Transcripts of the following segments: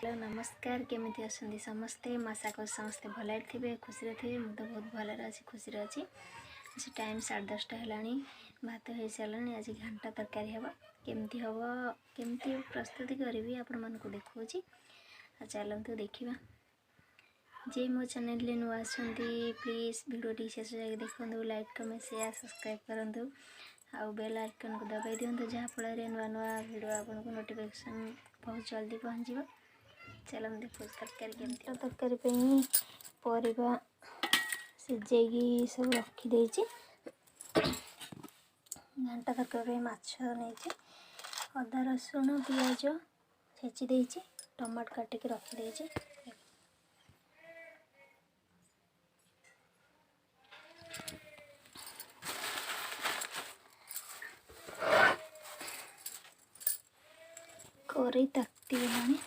Hello नमस्कार केमिति असंदी समस्ते आशा कर समस्ते भल थे खुशी थे मुझे तो बहुत भल अच्छी खुशी अच्छी आज टाइम 10:30 है भात हो सारे आज घंटा तरकारी हम केमती हम केमती प्रस्तुति करी आपण मानक देखा चलते देखा जे मो चैनल नुआ आसती प्लीज वीडियो शेष जाए देखो लाइक कमेंट शेयर सब्सक्राइब करूँ आउ बेल आइकन को दबाई दिंतु जहाँफल नुआ नुआ वीडियो आपको नोटिफिकेशन बहुत जल्दी पहुँच। चलो हम देखो तरकारी केमती तरकारी परिबा सिझेगी सब रखी घंटा तरकारी माछ नहीं अदा रसुण पियाज छेची टमाटो काटिक रखी करी ताती गलानी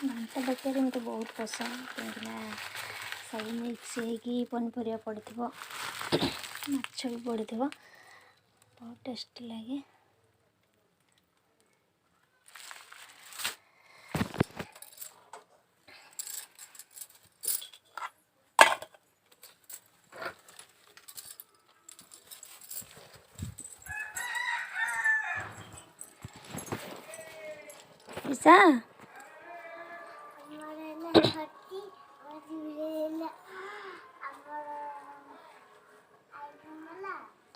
घंटा तरकारी मत बहुत पसंद कहीं सब मिक्स होगी पनीपरिया पड़े माछ भी पड़े बहुत टेस्टी लगे। ईसा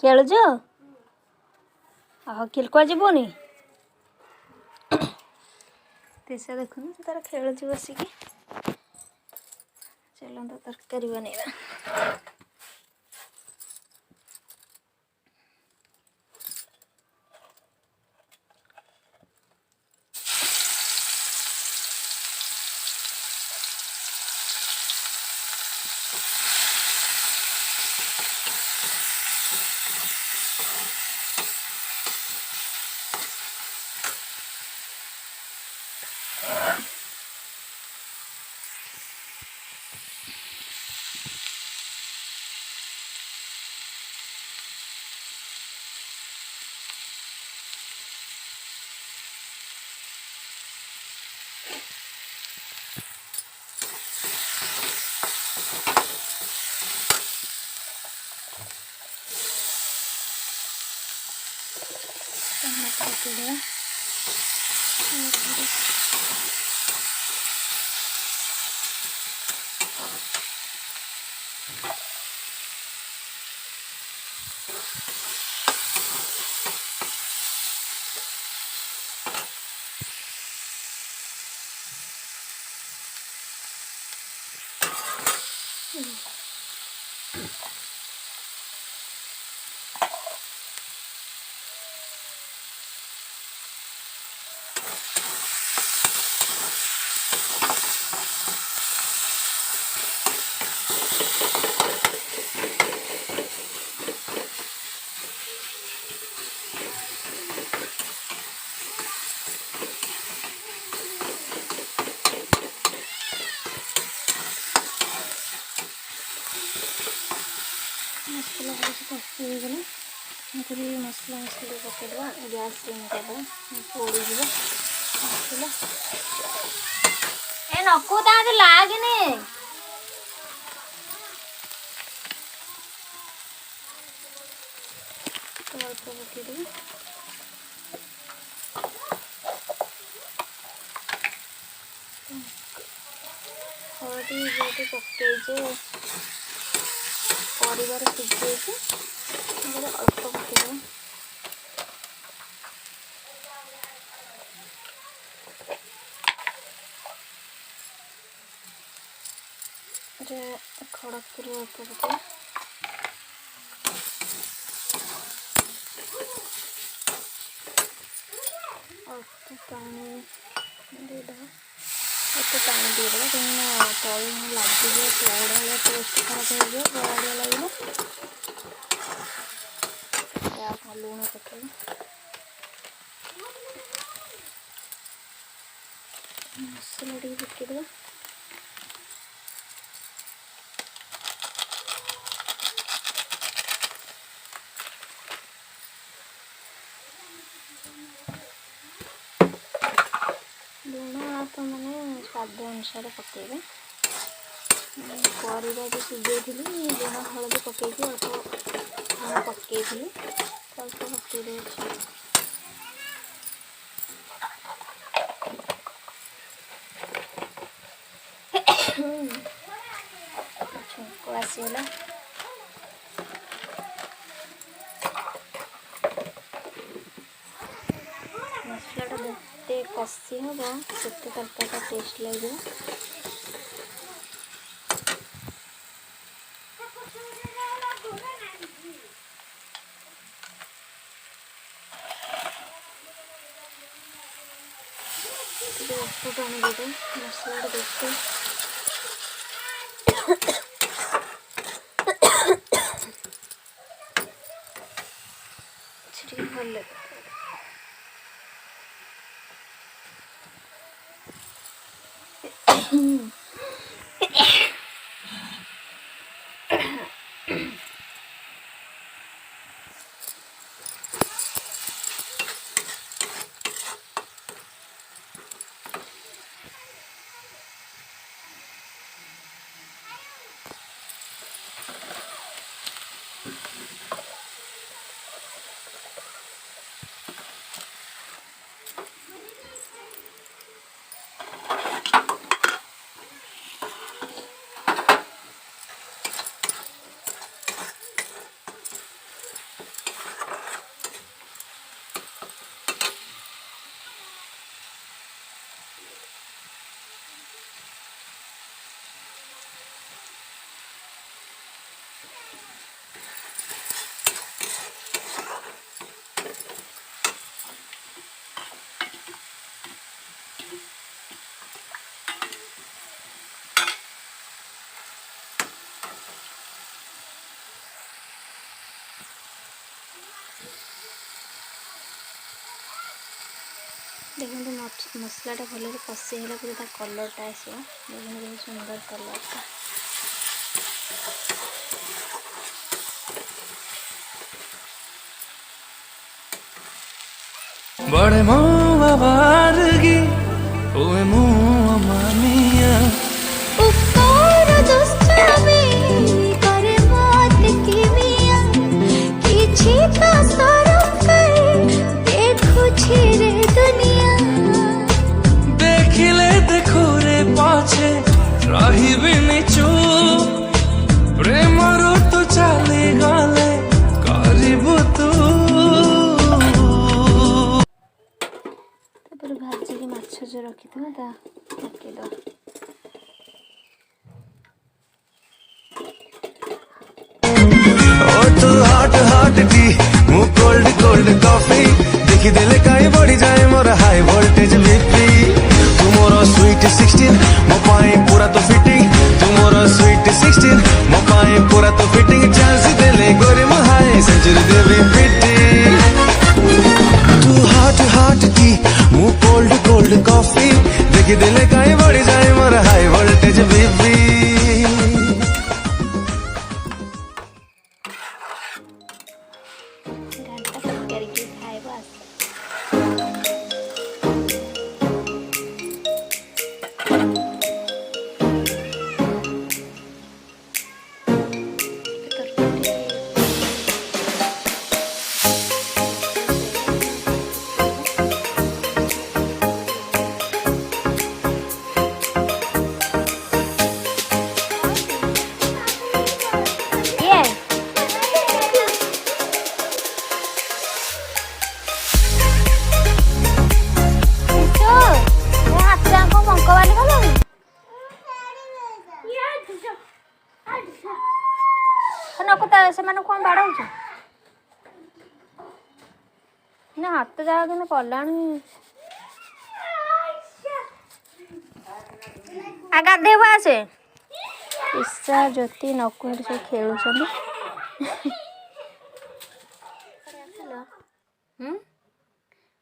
खेलुज खेलकुआ जीवनी तीसा देखु तार खेलुच बसिकी चलो तो तरकारी बनैबा। मसला कषिगले मसला मसली पकड़ा गैस सिम कर पोड़ी मसला ए नकु ताते लागने तो अल्प पकड़ हल्दी जो पकड़े परिवार सिझे अल्प पकड़ खड़क कर अल्प पकड़ अल्प पानी देदेव एत पानी देदेव कहीं तल लगे पौड़ा टेस्ट खराब हो बड़ा लगे लुण पकड़ मसला टी पकड़ मैंने स्वाद अनुसार पकेबे परिवा जो सिझे लुण हलदी पकईकि अल्प लुण पकई अल्प पकई दे छुंक आसीगला मसलाटा जिते कषि हम से तरकारीटा टेस्ट लगे पानी दे मसला देखते भल देखो मसलाटा भल कषि है पूरा कलरटा आसो देखो बहुत सुंदर कलरटा बड़े मोह बारगी ओए मोह मामिया उपकार दुष्टामी करे मौत की मिया किछि तो शरम कर देखो छिरे दुनिया देखिले देखो रे पाछे रहिबिनी चुप प्रेम ऋतु चली गले करिबु तू भाजी माछ जो रखी था पकईद तू हॉट हॉट टी मु कोल्ड कोल्ड कॉफी देखी देले काई बढ़ी जाए मोर हाई वोल्टेज बीपी तू मोर स्वीट 16 मो पाए पूरा तो फिटिंग तू मोर स्वीट 16 मो पाए पूरा तो फिटिंग चांस देले गोरे मो हाई सेंचुरी देवी पिटी तू हॉट हॉट टी मु कोल्ड कोल्ड कॉफी देखी देले काई बढ़ी जाए मोर हाई वोल्टेज बीपी घंटा करके खाएगा से कौन बाड़ाऊ ना हाथ जाओ कि कला गाधेबु आसे ईशा ज्योति नकुल सब खेलु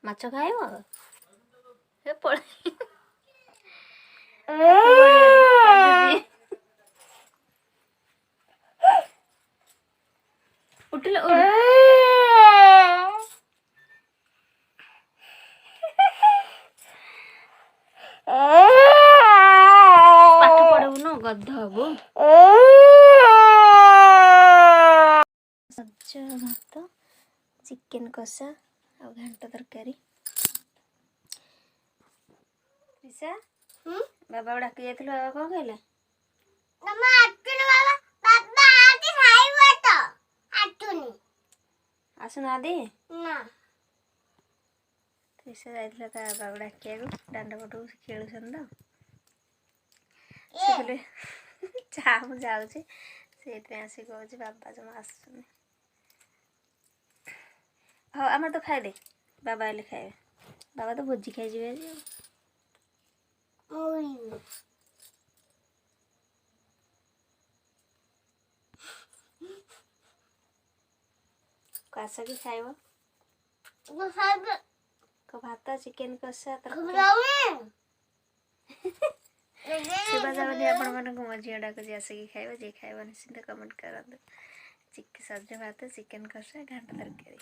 माछ खाइब उठल भात चिकेन कषा और घांट तरकारी। ऋषा बाबा डाक जाइल बाबा कौन कहले आसुना दे ऋषा जाइल ता बाबा डाकिया दांड पटू खेलुन तो से चाह मु जाऊँगी से आसिक कहे बाबा जमा आसुन। हाँ आम तो खाए बाबा आए खाए बाबा तो भोजी खाई जी कस कि खाइब भात चिकेन कषा शुभा जावनी आपण मानक मो झील डाक आसिक खाइब जी खाइब निश्चिंत कमेंट करते। सज भात चिकेन कषा घांट तरकारी।